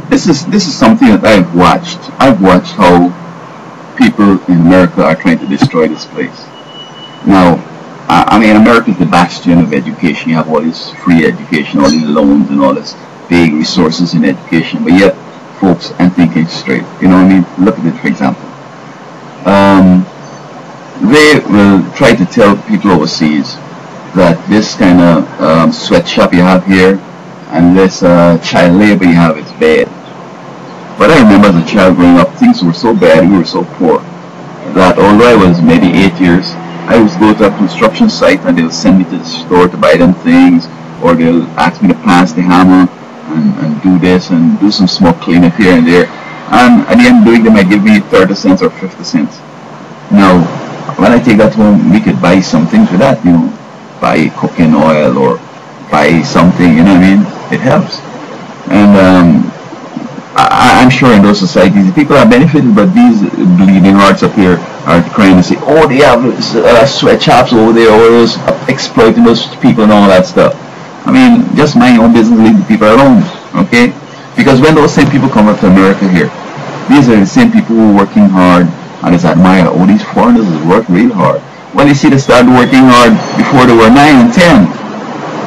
This is something that I've watched. I've watched how people in America are trying to destroy this place. Now, I mean, America is the bastion of education. You have all this free education, all these loans, and all this big resources in education. But yet, folks aren't thinking straight. You know what I mean? Look at it, for example. Um, they will try to tell people overseas that this kind of sweatshop you have here and this child labor you have is bad. But I remember as a child growing up, things were so bad, we were so poor, that although I was maybe 8 years, I would go to a construction site and they'll send me to the store to buy them things, or they'll ask me to pass the hammer and do this and do some small cleanup here and there. And at the end of doing, they might give me 30 cents or 50 cents. Now, when I take that home, we could buy something for that, buy cooking oil or buy something, you know what I mean? It helps. And I'm sure in those societies, the people are benefited, but these bleeding hearts up here are crying to say, oh, they have sweatshops over there, or those exploiting those people and all that stuff. I mean, just mind your own business, leave the people alone, okay? Because when those same people come up to America here, these are the same people who are working hard and just admire, oh, these foreigners work real hard. Well, you see, they started working hard before they were 9 and 10.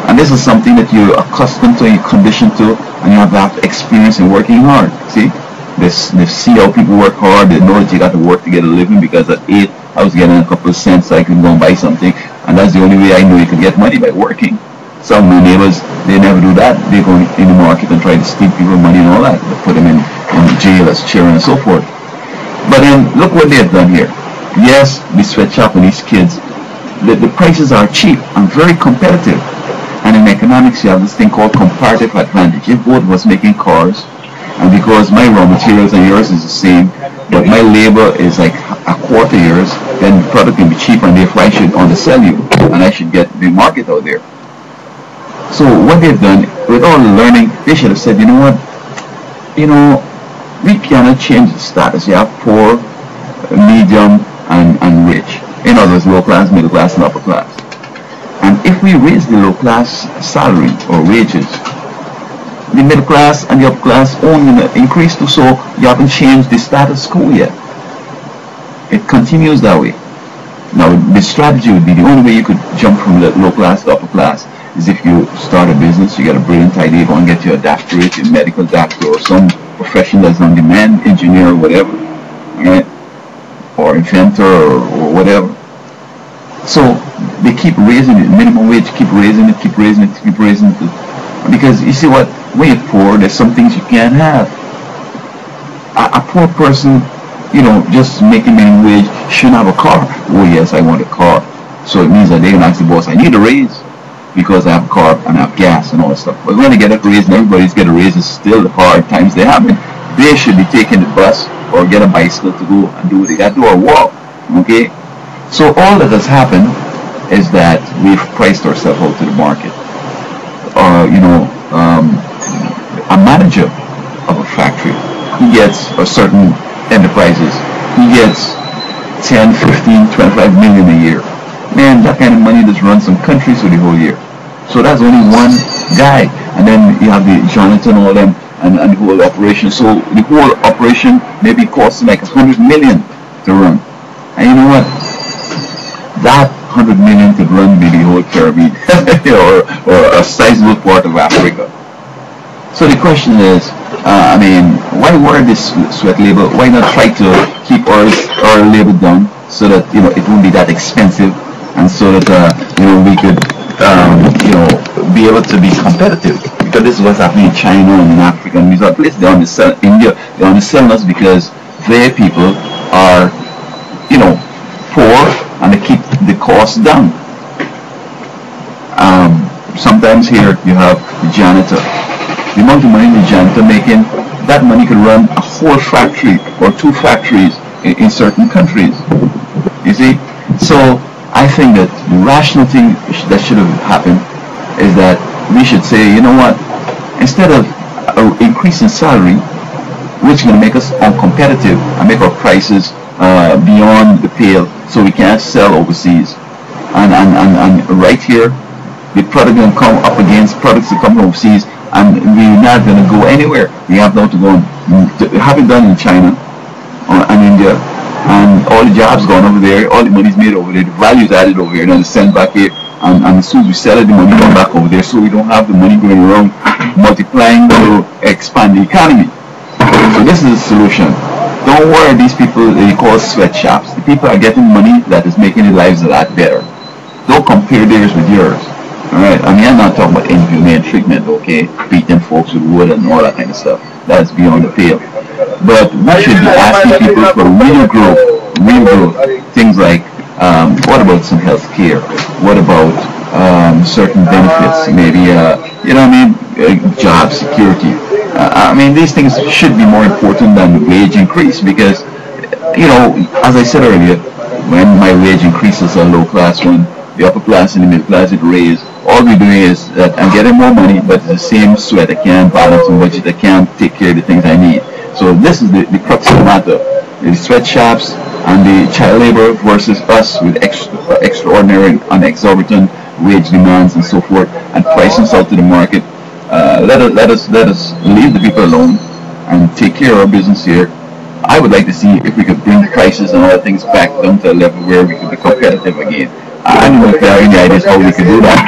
And this is something that you're accustomed to, you're conditioned to, and you have that experience in working hard. See? They see how people work hard, they know that you got to work to get a living, because at 8, I was getting a couple of cents so I could go and buy something, and that's the only way I knew you could get money, by working. Some of my neighbors, they never do that. They go in the market and try to steal people money and all that. They put them in jail as children and so forth. But then, look what they've done here. Yes, the sweatshop and these kids, the prices are cheap and very competitive. And in economics, you have this thing called comparative advantage. If both of us making cars, and because my raw materials and yours is the same, but my labor is like a quarter yours, then the product can be cheaper, and therefore I should undersell you, and I should get the market out there. So what they've done, with all the learning, they should have said, you know what, we cannot change the status. You have poor, medium, and rich. In other words, low class, middle class, and upper class. And if we raise the low class salary or wages, the middle class and the upper class only increase too, so you haven't changed the status quo yet. It continues that way. Now, the strategy would be the only way you could jump from the low class to upper class is if you start a business, you get a brilliant idea, go and get your doctorate, your medical doctor, or some profession that's on demand, engineer or whatever, right? Or inventor or whatever. So they keep raising it, minimum wage, keep raising it, because you see what, when you're poor, there's some things you can't have. A poor person, just making minimum wage shouldn't have a car. Oh yes, I want a car. So it means that they can ask the boss, I need a raise because I have a car and I have gas and all that stuff. But when they get a raise and everybody's get a raise, it's still the hard times they have. They should be taking the bus or get a bicycle to go and do what they got to do, or walk. Okay? So all that has happened is that we've priced ourselves out to the market. A manager of a factory, he gets a certain enterprises, he gets 10, 15, 25 million a year. Man, that kind of money just runs some countries for the whole year. So that's only one guy. And then you have the Jonathan, all them, and the whole operation. So the whole operation maybe costs like 100 million to run. And you know what? That 100 million could run maybe the whole Caribbean or a sizable part of Africa. So the question is, why wear this sweat labor? Why not try to keep our labor down so that it won't be that expensive, and so that we could be able to be competitive? Because this is what's happening in China and in Africa and these other places. They undersell India. They undersell us because their people are poor, and they keep the cost down. Sometimes here you have the janitor. The amount of money the janitor making, that money could run a whole factory or 2 factories in certain countries. You see? So I think that the rational thing that should have happened is that we should say, you know what, instead of increasing salary, which is going to make us uncompetitive and make our prices beyond the pale, so we can't sell overseas. And right here, the product going to come up against products that come from overseas, and we're not going to go anywhere. We have now to go and have it done in China and India, and all the jobs gone over there, all the money's made over there, the value's added over here, and then it's sent back here, and as soon as we sell it, the money going back over there, so we don't have the money going around multiplying to expand the economy. So this is the solution. Don't worry, these people they call sweatshops. The people are getting money that is making their lives a lot better. Don't compare theirs with yours. Alright, I mean I'm not talking about inhumane treatment, okay? Beating folks with wood and all that kind of stuff. That's beyond the pale. But we should be asking people for real growth. Things like what about some health care? What about certain benefits? Maybe you know what I mean, job security. I mean these things should be more important than the wage increase, because you know, as I said earlier, when my wage increases a low class one, the upper class and the middle class it raised. All we're doing is that I'm getting more money, but it's the same sweat. I can't balance a budget. I can't take care of the things I need. So this is the crux of the matter. The sweatshops and the child labor versus us with extraordinary and exorbitant wage demands and so forth, and pricing out to the market. Let us leave the people alone and take care of our business here. I would like to see if we could bring prices and other things back down to a level where we could be competitive again. I don't know if there are any ideas how we could do that.